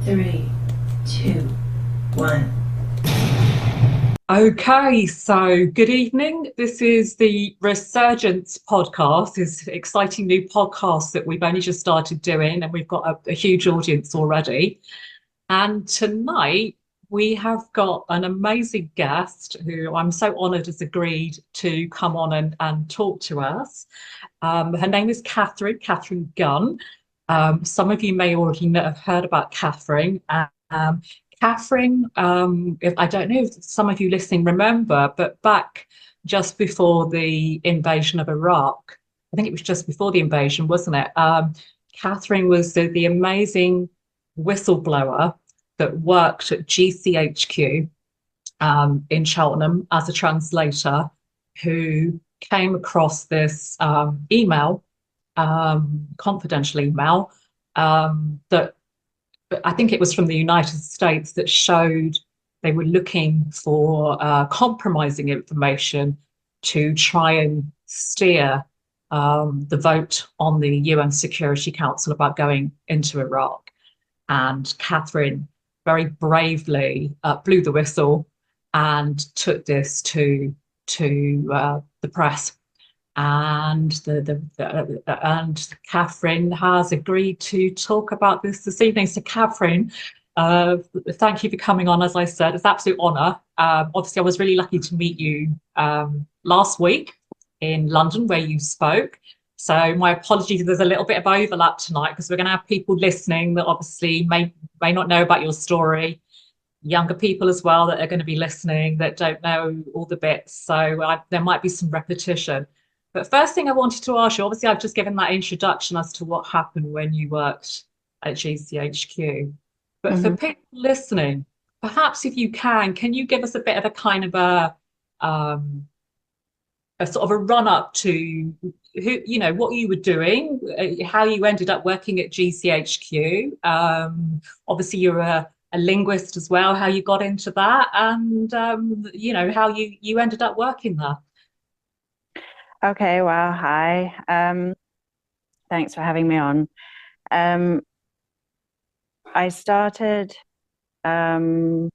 3, 2, 1. Okay, so good evening. This is the Resurgence podcast, this exciting new podcast that we've only just started doing, and we've got a huge audience already. And tonight we have got an amazing guest who I'm so honoured has agreed to come on and talk to us. Her name is Katharine Gun. Some of you may already have heard about Katharine. Katharine, if, I don't know if some of you listening remember, but back just before the invasion of Iraq, I think it was just before the invasion, wasn't it? Katharine was the amazing whistleblower that worked at GCHQ in Cheltenham as a translator, who came across this email, confidential email, that I think it was from the United States, that showed they were looking for compromising information to try and steer the vote on the UN Security Council about going into Iraq. And Katharine very bravely blew the whistle and took this to the press. And and Katharine has agreed to talk about this evening. So Katharine, thank you for coming on. As I said, it's an absolute honour. Obviously, I was really lucky to meet you last week in London, where you spoke. So my apologies if there's a little bit of overlap tonight, because we're going to have people listening that obviously may not know about your story, younger people as well that are going to be listening that don't know all the bits. So there might be some repetition. But first thing I wanted to ask you, obviously I've just given that introduction as to what happened when you worked at GCHQ. But for Mhm. people listening, perhaps if you can you give us a bit of a kind of a sort of a run up to who, what you were doing, how you ended up working at GCHQ. Obviously you're a linguist as well, how you got into that, and how you ended up working there. Okay, well, hi. Thanks for having me on. I started working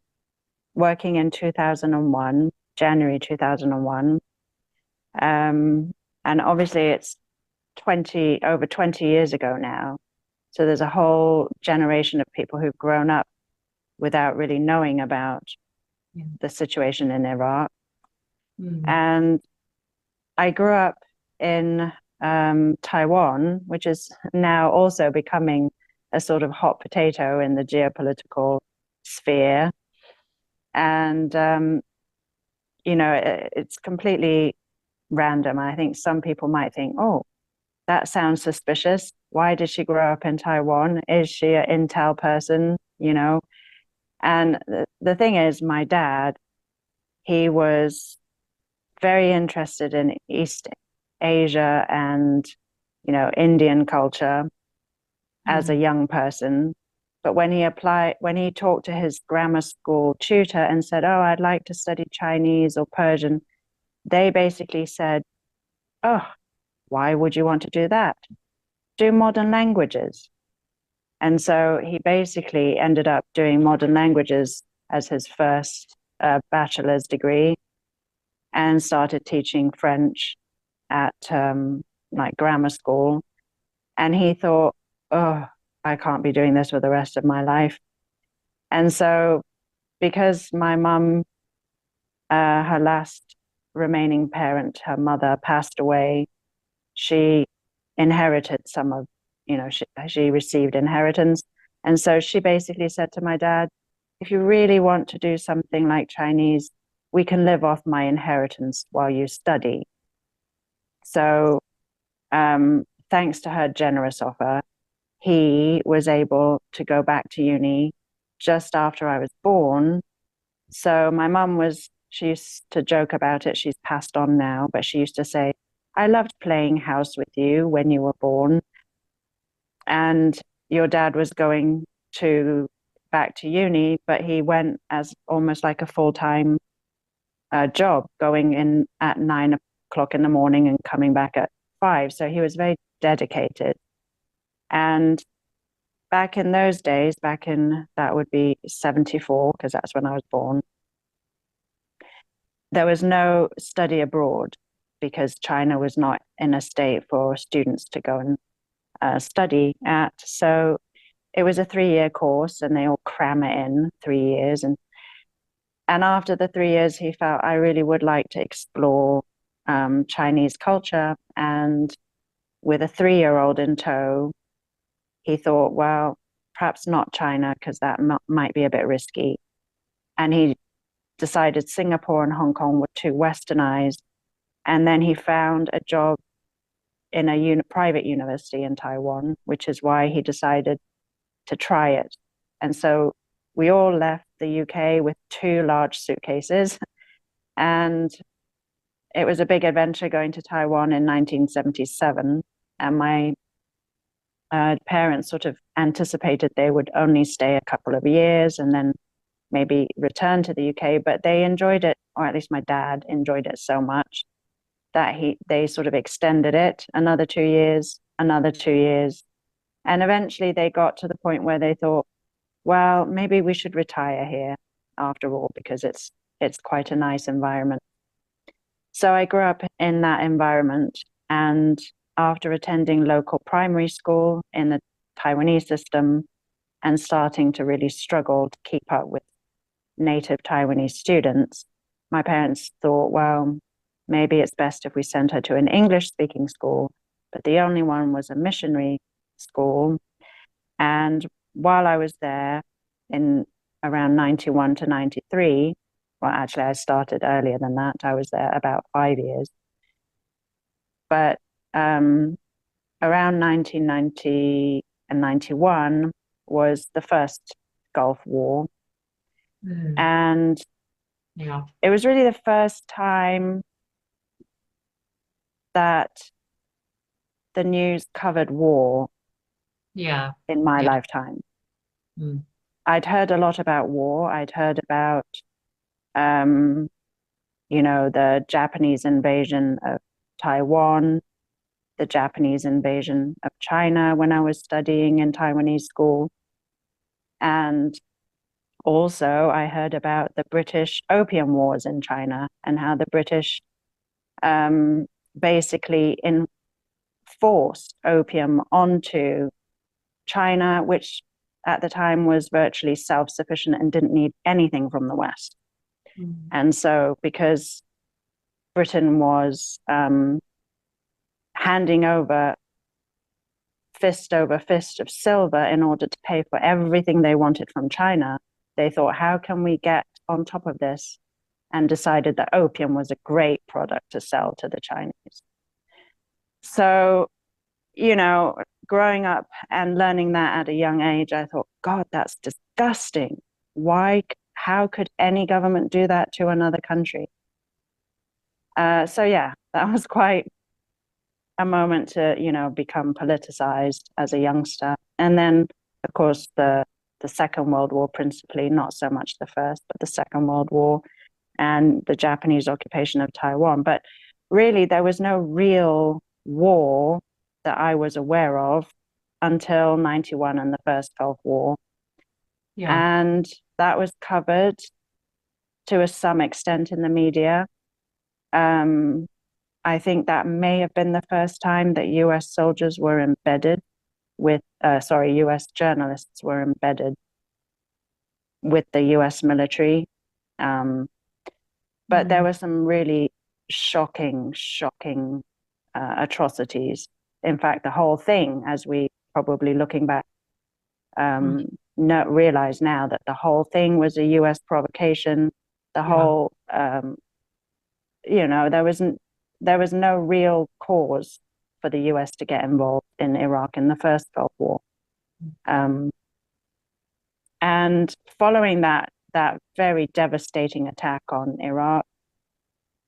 in 2001, January 2001. And obviously it's over 20 years ago now. So there's a whole generation of people who've grown up without really knowing about the situation in Iraq. And I grew up in Taiwan, which is now also becoming a sort of hot potato in the geopolitical sphere. And, it's completely random. I think some people might think, oh, that sounds suspicious. Why did she grow up in Taiwan? Is she an intel person? And the thing is, my dad, he was very interested in East Asia and, Indian culture as a young person. But when he talked to his grammar school tutor and said, oh, I'd like to study Chinese or Persian, they basically said, oh, why would you want to do that? Do modern languages. And so he basically ended up doing modern languages as his first bachelor's degree, and started teaching French at grammar school. And he thought, oh, I can't be doing this for the rest of my life. And so because my mum, her last remaining parent, her mother, passed away, she inherited some of, she received inheritance. And so she basically said to my dad, if you really want to do something like Chinese, we can live off my inheritance while you study. So thanks to her generous offer, he was able to go back to uni just after I was born. So my mum she used to joke about it. She's passed on now, but she used to say, I loved playing house with you when you were born. And your dad was going back to uni, but he went as almost like a full-time job, going in at 9 o'clock in the morning and coming back at 5. So he was very dedicated. And back in those days, that would be 74, because that's when I was born, there was no study abroad because China was not in a state for students to go and study at. So it was a 3-year course, and they all cram it in 3 years. And after the 3 years, he felt, I really would like to explore Chinese culture. And with a 3-year-old in tow, he thought, well, perhaps not China, because that might be a bit risky. And he decided Singapore and Hong Kong were too westernized. And then he found a job in a private university in Taiwan, which is why he decided to try it. And so we all left the UK with 2 large suitcases. And it was a big adventure going to Taiwan in 1977. And my parents sort of anticipated they would only stay a couple of years and then maybe return to the UK, but they enjoyed it, or at least my dad enjoyed it so much that they sort of extended it another 2 years, another 2 years. And eventually they got to the point where they thought, well, maybe we should retire here after all, because it's quite a nice environment. So I grew up in that environment, and after attending local primary school in the Taiwanese system and starting to really struggle to keep up with native Taiwanese students, my parents thought, well, maybe it's best if we send her to an English-speaking school, but the only one was a missionary school. And while I was there in around 91 to 93, well, actually I started earlier than that. I was there about 5 years. But around 1990 and 91 was the first Gulf War. And it was really the first time that the news covered war in my lifetime. I'd heard a lot about war. I'd heard about, the Japanese invasion of Taiwan, the Japanese invasion of China when I was studying in Taiwanese school. And also I heard about the British Opium Wars in China and how the British basically enforced opium onto China, which at the time was virtually self-sufficient and didn't need anything from the West. And so because Britain was handing over fist of silver in order to pay for everything they wanted from China, they thought, how can we get on top of this? And decided that opium was a great product to sell to the Chinese. So, growing up and learning that at a young age, I thought, God, that's disgusting. How could any government do that to another country? That was quite a moment to, become politicized as a youngster. And then, of course, the Second World War, principally, not so much the First, but the Second World War and the Japanese occupation of Taiwan. But really, there was no real war that I was aware of until 91 and the first Gulf War. And that was covered to some extent in the media. I think that may have been the first time that US soldiers were embedded with, US journalists were embedded with the US military. But there were some really shocking atrocities. In fact, the whole thing, as we probably looking back, realize now that the whole thing was a US provocation. The whole, there was no real cause for the US to get involved in Iraq in the first Gulf War. And following that very devastating attack on Iraq,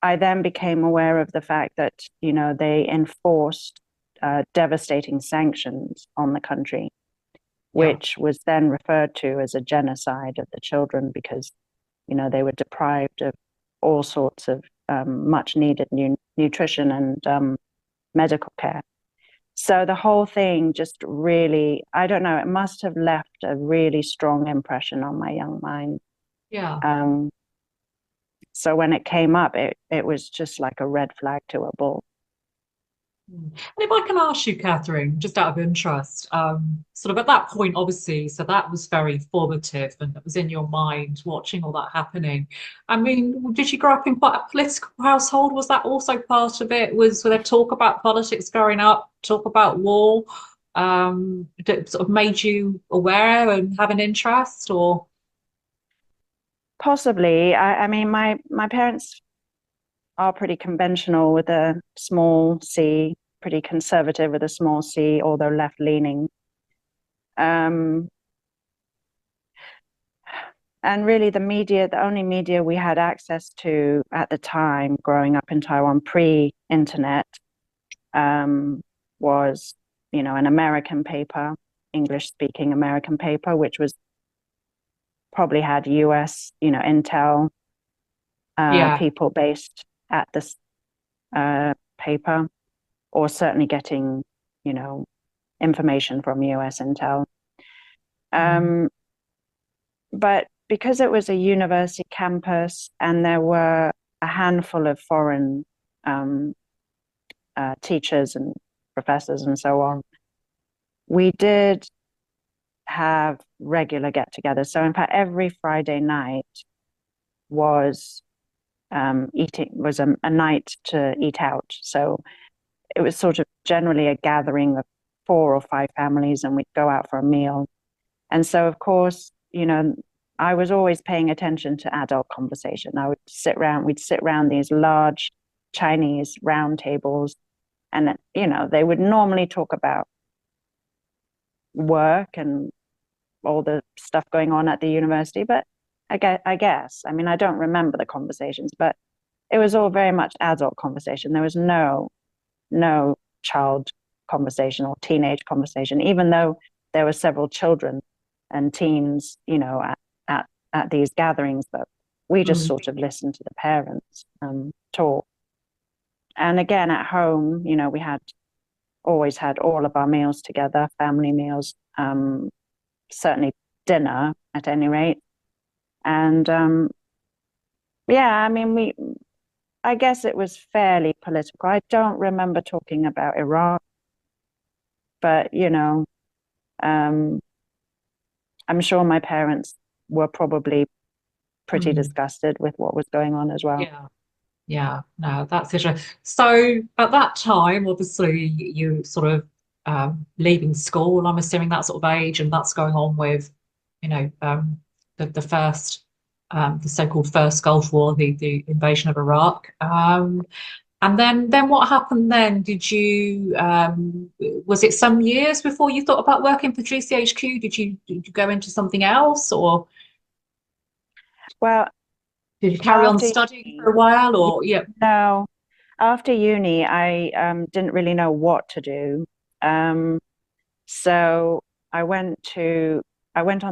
I then became aware of the fact that, they enforced devastating sanctions on the country, which was then referred to as a genocide of the children because, they were deprived of all sorts of much needed nutrition and medical care. So the whole thing just really, I don't know, it must have left a really strong impression on my young mind. Yeah. So when it came up, it was just like a red flag to a bull. And if I can ask you, Catherine, just out of interest, sort of at that point, obviously, so that was very formative and it was in your mind watching all that happening. I mean, did you grow up in quite a political household? Was that also part of it? Was there talk about politics growing up, talk about war, that sort of made you aware and have an interest, or? Possibly. I mean, my parents are pretty conventional with a small c, pretty conservative with a small c, although left-leaning. And really the only media we had access to at the time growing up in Taiwan pre-internet was, an American paper, English-speaking American paper, which was probably had US, intel Yeah. people based at this paper, or certainly getting, information from US intel. But because it was a university campus and there were a handful of foreign teachers and professors and so on, we did have regular get-togethers. So in fact, every Friday night was a night to eat out. So it was sort of generally a gathering of 4 or 5 families, and we'd go out for a meal. And so, of course, I was always paying attention to adult conversation. We'd sit around these large Chinese round tables, and they would normally talk about work and all the stuff going on at the university. But I guess, I mean, I don't remember the conversations, but it was all very much adult conversation. There was no child conversation or teenage conversation, even though there were several children and teens, at these gatherings, but we just sort of listened to the parents talk. And again, at home, we always had all of our meals together, family meals, certainly dinner at any rate. And I mean, I guess it was fairly political. I don't remember talking about Iraq, but I'm sure my parents were probably pretty disgusted with what was going on as well. Yeah, no, that's interesting. So at that time, obviously, you sort of leaving school, I'm assuming that sort of age, and that's going on with, the first, the so-called first Gulf War, the invasion of Iraq. And then what happened then? Did you, was it some years before you thought about working for GCHQ? Did you go into something else, or Well, did you carry on studying for a while, or yeah? No, after uni, I didn't really know what to do. So I went on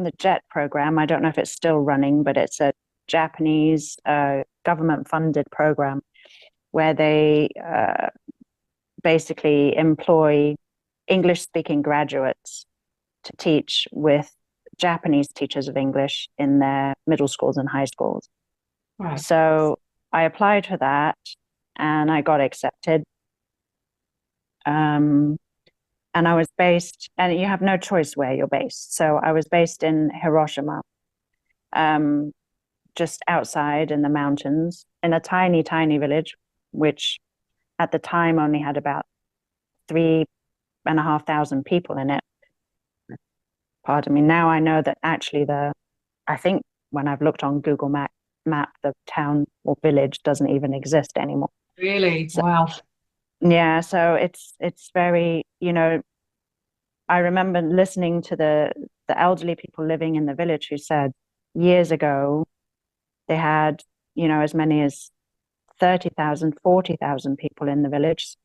the JET program. I don't know if it's still running, but it's a Japanese government-funded program where they basically employ English-speaking graduates to teach with Japanese teachers of English in their middle schools and high schools. Right. So I applied for that and I got accepted. And I was based, and you have no choice where you're based. So I was based in Hiroshima, just outside in the mountains, in a tiny, tiny village, which at the time only had about 3,500 people in it. Pardon me. Now I know that actually I think when I've looked on Google Map, the town or village doesn't even exist anymore. Really? So, wow. Yeah, so it's very, I remember listening to the elderly people living in the village who said years ago they had, as many as 30,000, 40,000 people in the village.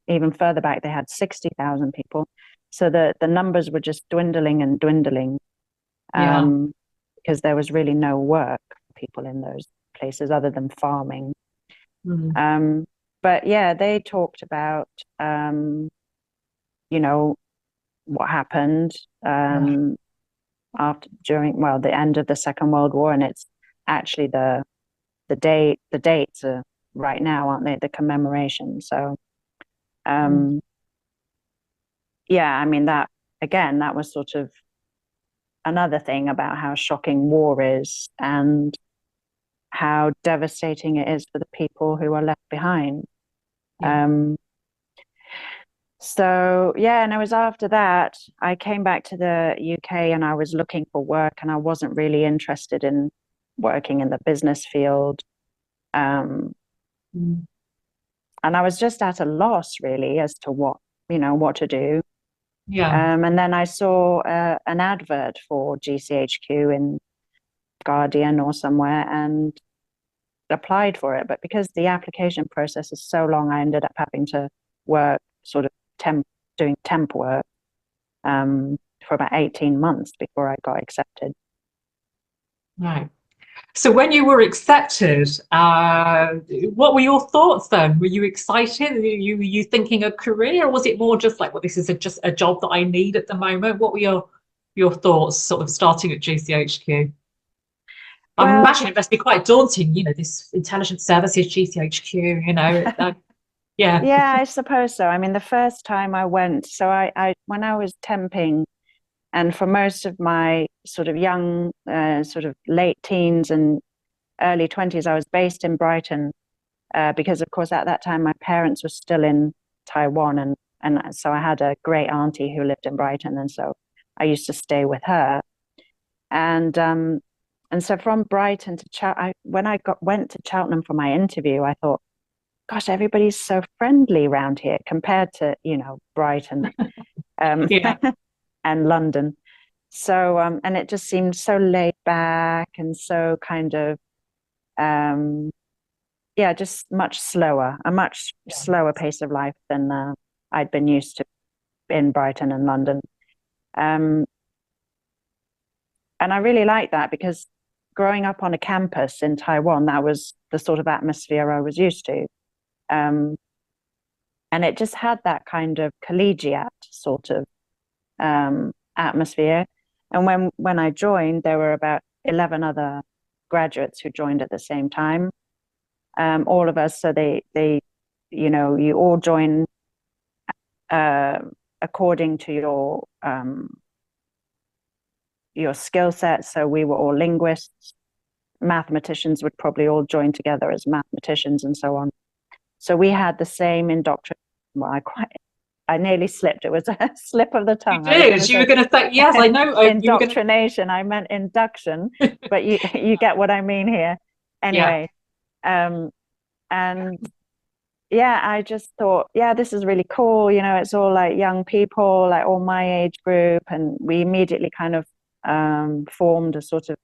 Even further back, they had 60,000 people. So the numbers were just dwindling and dwindling because there was really no work for people in those places other than farming. But yeah, they talked about you know, what happened during the end of the Second World War, and it's actually the dates are right now, aren't they? The commemoration. So, yeah, I mean, that again, that was sort of another thing about how shocking war is and how devastating it is for the people who are left behind. So yeah, and it was after that I came back to the UK and I was looking for work, and I wasn't really interested in working in the business field. And I was just at a loss really as to what to do. And then I saw an advert for GCHQ in Guardian or somewhere and applied for it. But because the application process is so long, I ended up having to work sort of doing temp work for about 18 months before I got accepted. Right. So when you were accepted, what were your thoughts then? Were you excited? Were you thinking a career, or was it more just like, well, this is just a job that I need at the moment? What were your thoughts sort of starting at GCHQ? I imagine it must be quite daunting, this intelligence services, GCHQ, yeah. Yeah, I suppose so. I mean, the first time I went, so I when I was temping, and for most of my sort of young, sort of late teens and early 20s, I was based in Brighton because, of course, at that time, my parents were still in Taiwan. And so I had a great auntie who lived in Brighton. And so I used to stay with her. And so from Brighton to when I went to Cheltenham for my interview, I thought, gosh, everybody's so friendly around here compared to, Brighton and London. So, and it just seemed so laid back and so kind of, just much slower, a much slower pace of life than I'd been used to in Brighton and London. And I really liked that because growing up on a campus in Taiwan, that was the sort of atmosphere I was used to. And it just had that kind of collegiate sort of atmosphere. And when I joined, there were about 11 other graduates who joined at the same time. All of us, so they you all join according to your skill set. So we were all linguists. Mathematicians would probably all join together as mathematicians and so on. So we had the same indoctrination. Well, I nearly slipped. It was a slip of the tongue. You did. You were going to say, yes, I know. Indoctrination. I meant induction, but you get what I mean here. Anyway, and yeah, I just thought, this is really cool. It's all like young people, like all my age group, and we immediately kind of formed a sort of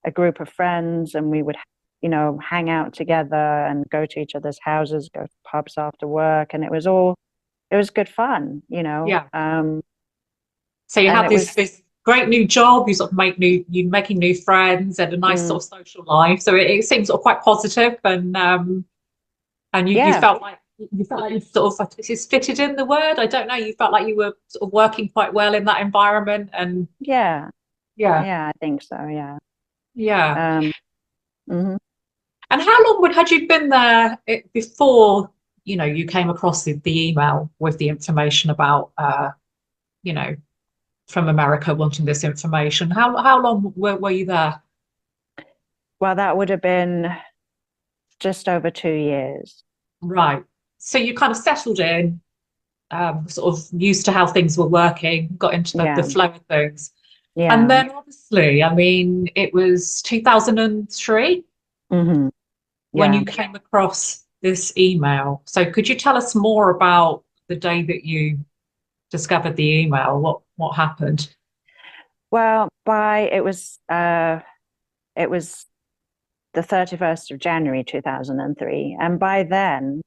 a group of friends, and we would hang out together and go to each other's houses, go to pubs after work, and it was good fun, So you had this great new job, you sort of you're making new friends and a nice sort of social life. So it seems sort of quite positive, and you felt like you sort of, this is fitted in the word, I don't know, you felt like you were sort of working quite well in that environment. And I think so. And how long had you been there before you came across the email with the information about from America wanting this information? How long were you there? Well, that would have been just over 2 years. Right. So you kind of settled in, sort of used to how things were working, got into the flow of things. Yeah. And then obviously, I mean, it was 2003 when you came across this email. So could you tell us more about the day that you discovered the email? What happened? Well, it was the 31st of January 2003, and by then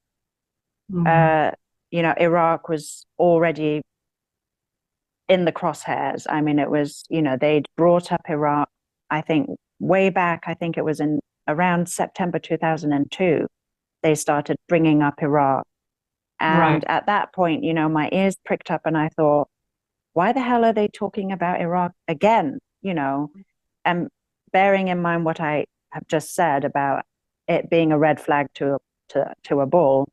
Iraq was already in the crosshairs. I mean, it was, they'd brought up Iraq, I think way back, I think it was around September 2002, they started bringing up Iraq And Right. at that point, my ears pricked up and I thought, why the hell are they talking about Iraq again? And bearing in mind what I have just said about it being a red flag to a bull,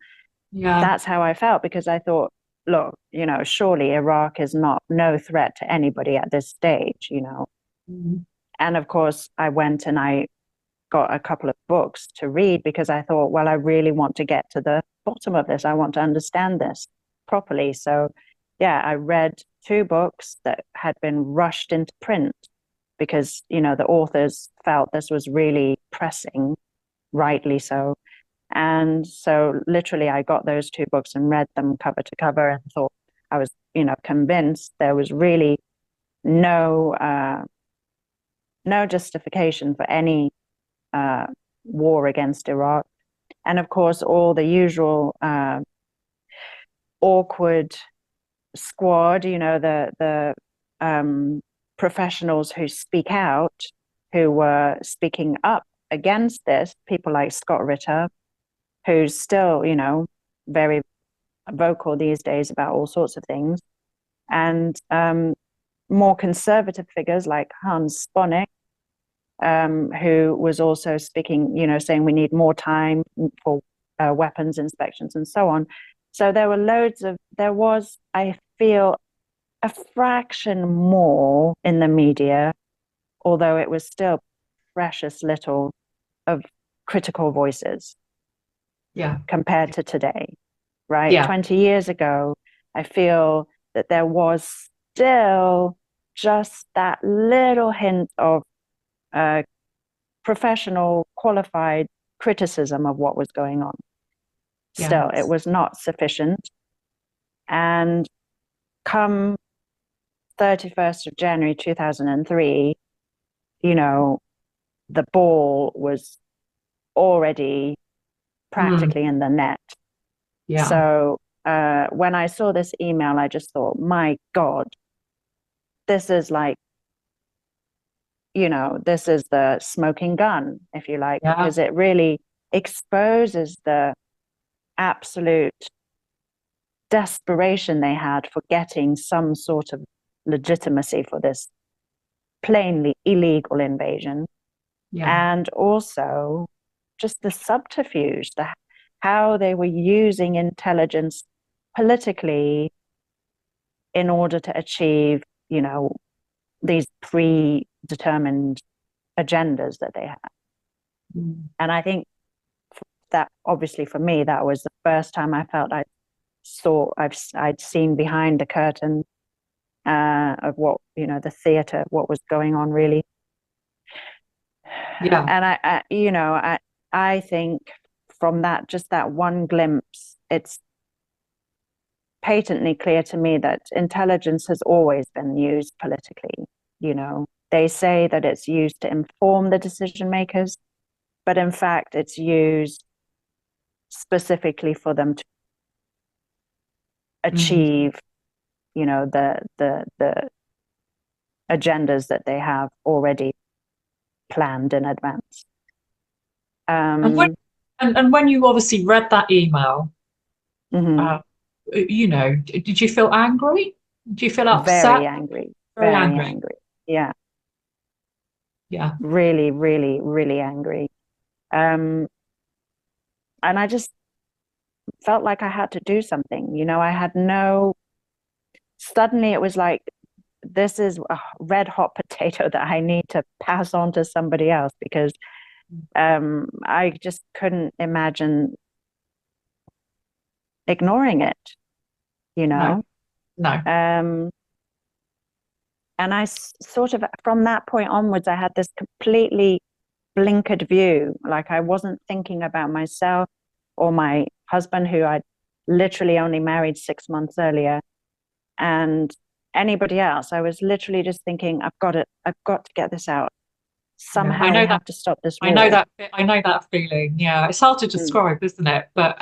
Yeah. that's how I felt, because I thought, look, surely Iraq is no threat to anybody at this stage. Mm. And of course, I went and I got a couple of books to read, because I thought, well, I really want to get to the bottom of this. I want to understand this properly. So, yeah, I read 2 books that had been rushed into print because, the authors felt this was really pressing, rightly so. And so literally I got those 2 books and read them cover to cover and thought I was, convinced there was really no justification for any war against Iraq. And of course, all the usual awkward squad, the professionals who speak out, who were speaking up against this, people like Scott Ritter, who's still, very vocal these days about all sorts of things. And more conservative figures like Hans Sponneck, who was also speaking, saying we need more time for weapons inspections and so on. So there was, I feel, a fraction more in the media, although it was still precious little of critical voices. Yeah. Compared to today, right? Yeah. 20 years ago, I feel that there was still just that little hint of professional, qualified criticism of what was going on. Still, it was not sufficient. And come 31st of January 2003, the ball was already practically in the net. Yeah. So when I saw this email, I just thought, my God, this is like, this is the smoking gun, if you like, because it really exposes the absolute desperation they had for getting some sort of legitimacy for this plainly illegal invasion. Yeah. And also just the subterfuge, how they were using intelligence politically in order to achieve, these predetermined agendas that they had. Mm. And I think that obviously for me, that was the first time I felt I'd seen behind the curtain of what, the theater, what was going on really. Yeah. And I think from just that one glimpse, it's patently clear to me that intelligence has always been used politically. They say that it's used to inform the decision makers, but in fact, it's used specifically for them to achieve, the agendas that they have already planned in advance. And when you obviously read that email, did you feel angry? Did you feel upset? Very angry. Very Very angry. angry. Yeah. Yeah. Really, really, really angry. And I just felt like I had to do something. Suddenly it was like, this is a red hot potato that I need to pass on to somebody else, because I just couldn't imagine ignoring it, No. And I sort of, from that point onwards, I had this completely blinkered view. Like I wasn't thinking about myself or my husband, who I'd literally only married 6 months earlier, and anybody else. I was literally just thinking, I've got to get this out. Somehow I know we that. have to stop this war. I know that feeling. Yeah, it's hard to describe, isn't it? But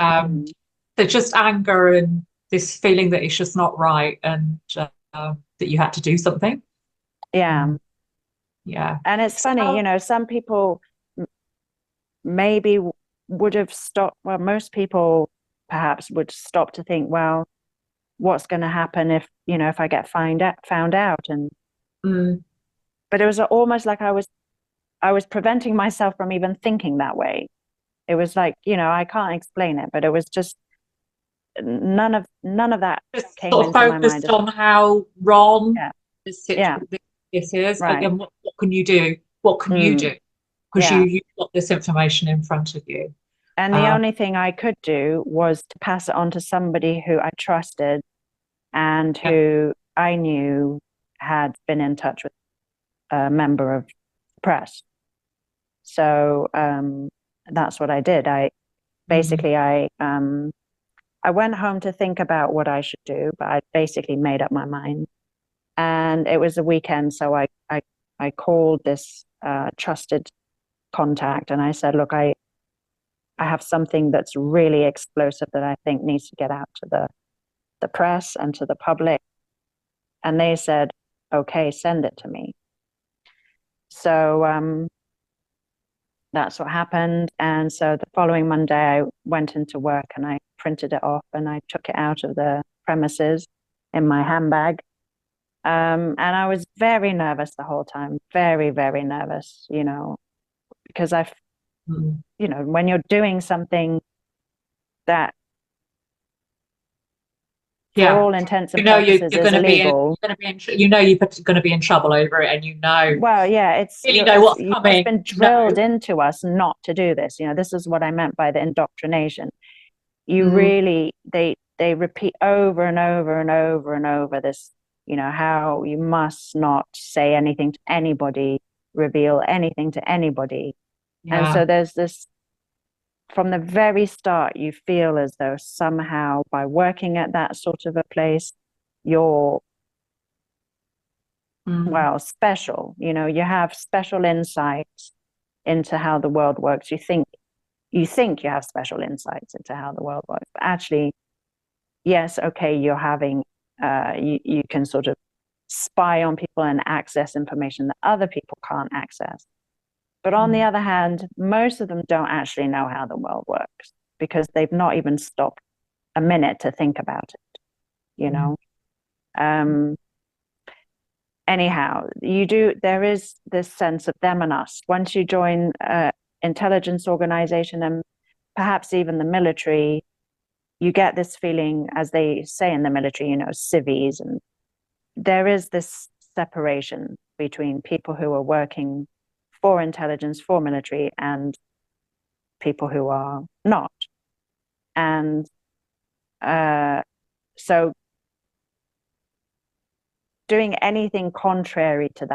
there's just anger and this feeling that it's just not right, and that you had to do something. Yeah. Yeah. And it's funny, some people maybe would have stopped. Well, most people perhaps would stop to think, well, what's going to happen if, if I get found out? And but it was almost like I was preventing myself from even thinking that way. It was like, I can't explain it, but it was just none of that just came sort of into my mind. focused on how wrong Yeah. this Yeah. this is, Right. and what can you do? What can you do? Because Yeah. you've got this information in front of you. And the only thing I could do was to pass it on to somebody who I trusted and who I knew had been in touch with a member of the press. So that's what I did. I went home to think about what I should do, but I basically made up my mind. And it was a weekend, so I called this trusted contact, and I said, look, I have something that's really explosive that I think needs to get out to the press and to the public. And they said, okay, send it to me. So that's what happened. And so the following Monday, I went into work and I printed it off and I took it out of the premises in my handbag. And I was very nervous the whole time, very, very nervous, because when you're doing something that for all intents and purposes is illegal. You're going to be in trouble over it, and well, yeah, what's coming. It's been drilled into us not to do this. This is what I meant by the indoctrination. You really, they repeat over and over and over and over this, how you must not say anything to anybody, reveal anything to anybody. And so there's this, from the very start, you feel as though somehow by working at that sort of a place, you're, well, special. You have special insights into how the world works. You think you have special insights into how the world works, but actually, yes, okay, you're having, you can sort of spy on people and access information that other people can't access. But on the other hand, most of them don't actually know how the world works because they've not even stopped a minute to think about it, Anyhow, there is this sense of them and us. Once you join intelligence organization and perhaps even the military, you get this feeling, as they say in the military, civies, and there is this separation between people who are working for intelligence, for military, and people who are not. And so doing anything contrary to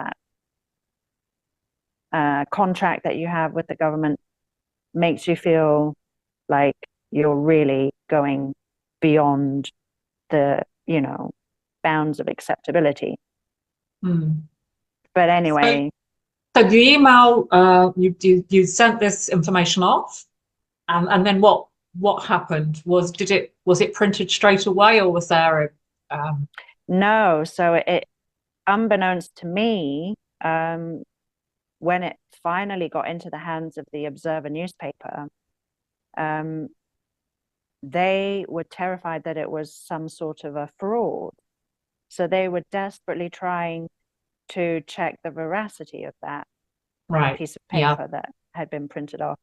that contract that you have with the government makes you feel like you're really going beyond the, bounds of acceptability. But anyway. So the email, you sent this information off, and then what happened? Was it printed straight away, or was there a No, so it, unbeknownst to me, when it finally got into the hands of the Observer newspaper, they were terrified that it was some sort of a fraud. So they were desperately trying to check the veracity of that piece of paper that had been printed off.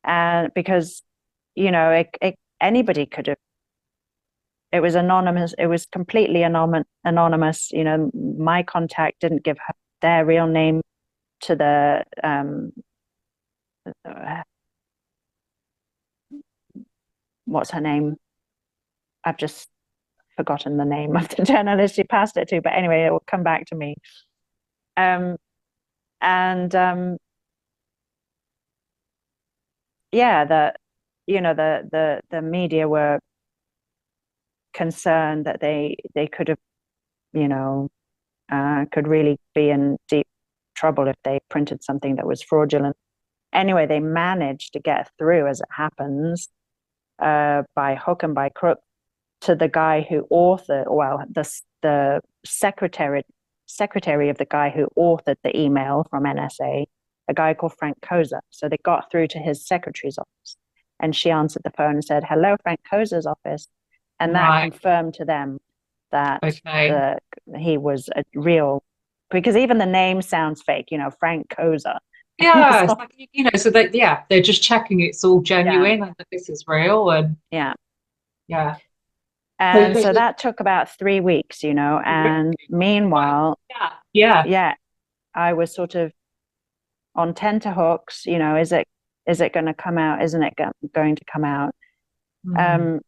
And because, anybody could have, it was anonymous, it was completely anonymous. My contact didn't give their real name to the what's her name? I've just forgotten the name of the journalist she passed it to, but anyway, it will come back to me. The media were concerned that they could have, could really be in deep trouble if they printed something that was fraudulent. Anyway, they managed to get through, as it happens, by hook and by crook, to the guy who authored, the secretary of the guy who authored the email from NSA, a guy called Frank Koza. So they got through to his secretary's office. And she answered the phone and said, "Hello, Frank Koza's office." And that Right. confirmed to them that Okay. he was a real, because even the name sounds fake, Frank Koza. Yeah, it's So, like, so they're just checking it's all yeah, genuine and that this is real, and yeah. yeah. So And so that took about 3 weeks, and Right. meanwhile, Yeah. yeah, I was sort of on tenterhooks, is it going to come out? Isn't it going to come out? Mm. Um,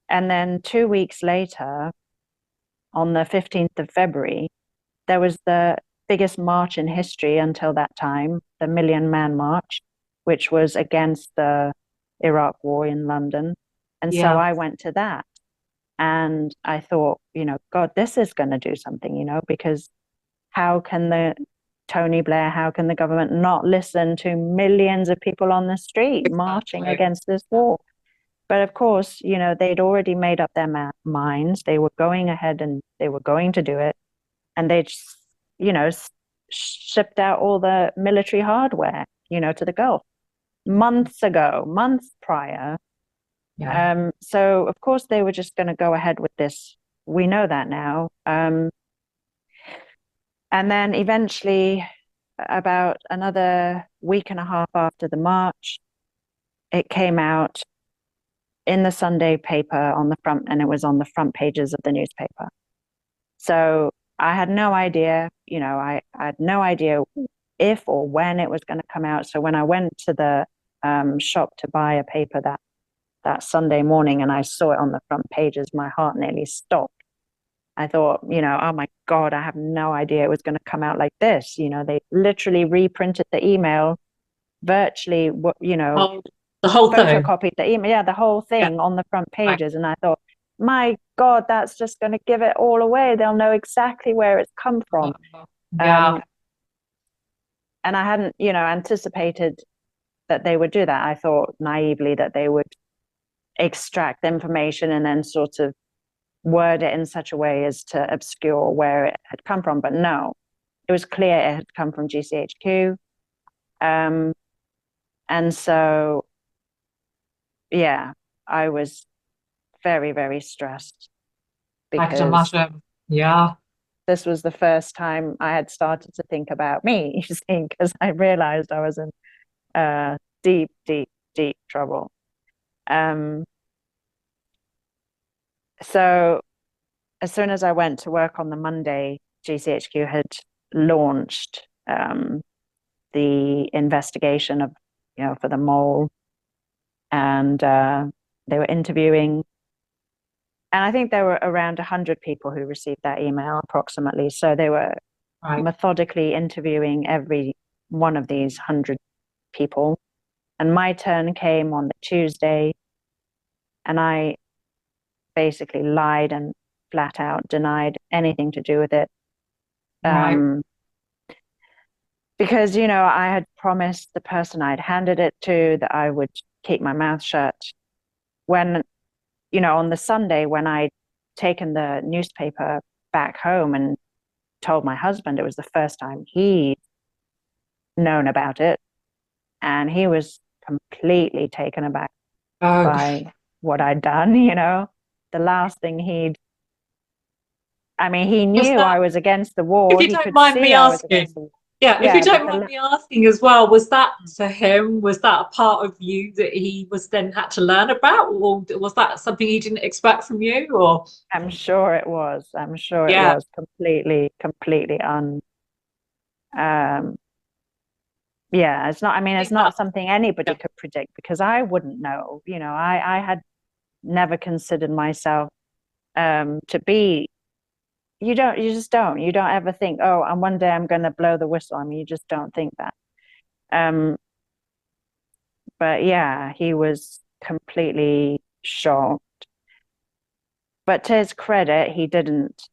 and then 2 weeks later, on the 15th of February, there was the biggest march in history until that time, the Million Man March, which was against the Iraq War in London. And so Yeah. I went to that. And I thought, God, this is going to do something, because how can Tony Blair, how can the government not listen to millions of people on the street marching Exactly. against this war? But of course, they'd already made up their minds. They were going ahead and they were going to do it. And they just, shipped out all the military hardware, to the Gulf months prior. Yeah. So of course they were just going to go ahead with this. We know that now. And then eventually, about another week and a half after the march, it came out in the Sunday paper on the front, and it was on the front pages of the newspaper. So I had no idea, I had no idea if or when it was going to come out. So when I went to the shop to buy a paper that Sunday morning and I saw it on the front pages, my heart nearly stopped. I thought, oh my God, I have no idea it was going to come out like this. They literally reprinted the email, virtually, The whole thing. photocopied the email, yeah, the whole Yeah. thing on the front Right. pages. And I thought, my God, that's just going to give it all away. They'll know exactly where it's come from. Yeah. And I hadn't, anticipated that they would do that. I thought naively that they would extract information and then sort of word it in such a way as to obscure where it had come from. But no, it was clear it had come from GCHQ. And so, yeah, I was very, very stressed I could because imagine. Yeah. this was the first time I had started to think about me, you see, because I realized I was in deep, deep, deep trouble. So as soon as I went to work on the Monday, GCHQ had launched the investigation of, for the mole, and they were interviewing. And I think there were around 100 people who received that email, approximately. So they were Right. methodically interviewing every one of these 100 people. And my turn came on the Tuesday, and I basically lied and flat out denied anything to do with it. Right. Because, I had promised the person I'd handed it to that I would keep my mouth shut. When, on the Sunday, when I'd taken the newspaper back home and told my husband, it was the first time he'd known about it. And he was completely taken aback Oh, by what I'd done, The last thing he was knew that, I was against the if war. you He don't could mind see me I was against the asking, war. yeah, if you Yeah, but don't mind me asking as well, was that to him, was that a part of you that he was then had to learn about, or was that something he didn't expect from you, or? I'm sure it was. I'm sure it Yeah. was completely um, yeah, it's not something anybody Yeah. could predict, because I wouldn't know. I had never considered myself to be, you just don't. You don't ever think, oh, and one day I'm going to blow the whistle. You just don't think that. But yeah, he was completely shocked. But to his credit, he didn't,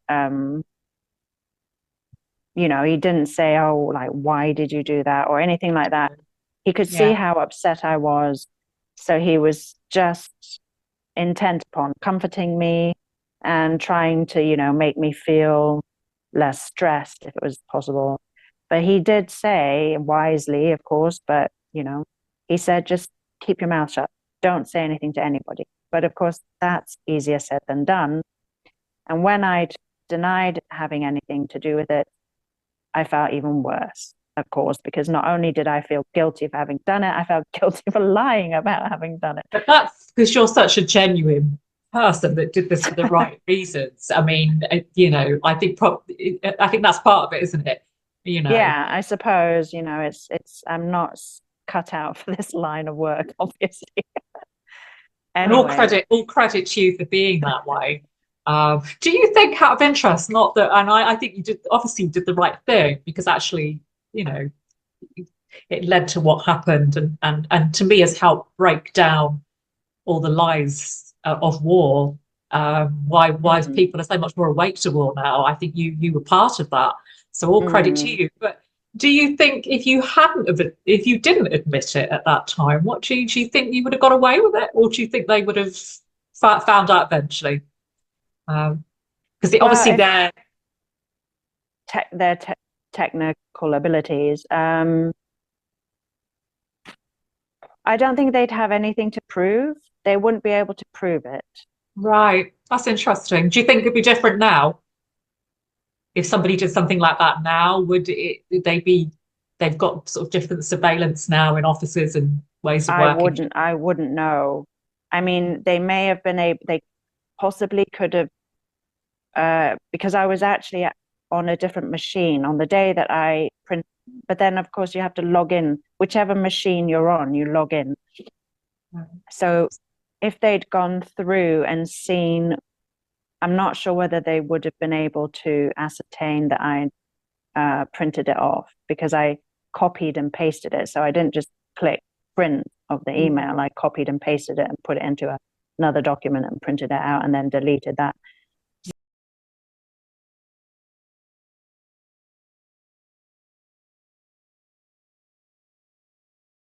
he didn't say, oh, like, why did you do that, or anything like that. He could see Yeah. how upset I was. So he was just intent upon comforting me and trying to, make me feel less stressed if it was possible. But he did say, wisely, of course, but, he said, just keep your mouth shut. don't say anything to anybody. But of course, that's easier said than done. And when I'd denied having anything to do with it, I felt even worse, of course, because not only did I feel guilty of having done it, I felt guilty for lying about having done it. But that's because you're such a genuine person that did this for the right reasons. I mean, you know, I think that's part of it, isn't it? You know. Yeah, I suppose, you know, it's I'm not cut out for this line of work, obviously. And Anyway, all credit to you for being that way. Do you think, out of interest, not that, and I think you did the right thing, because actually, you know, it led to what happened, and to me has helped break down all the lies of war. Why people are so much more awake to war now. I think you were part of that. So all credit to you. But do you think if you didn't admit it at that time, what do you think you would have got away with it, or do you think they would have found out eventually? Because obviously their technical abilities. I don't think they'd have anything to prove. They wouldn't be able to prove it. Right. That's interesting. Do you think it'd be different now? If somebody did something like that now, they've got sort of different surveillance now in offices and ways of working? I wouldn't know. I mean, they may have been able, they possibly could have, because I was actually on a different machine on the day that I print. But then, of course, you have to log in. Whichever machine you're on, you log in. Right. So if they'd gone through and seen, I'm not sure whether they would have been able to ascertain that I printed it off, because I copied and pasted it. So I didn't just click print of the email. I copied and pasted it and put it into another document and printed it out and then deleted that.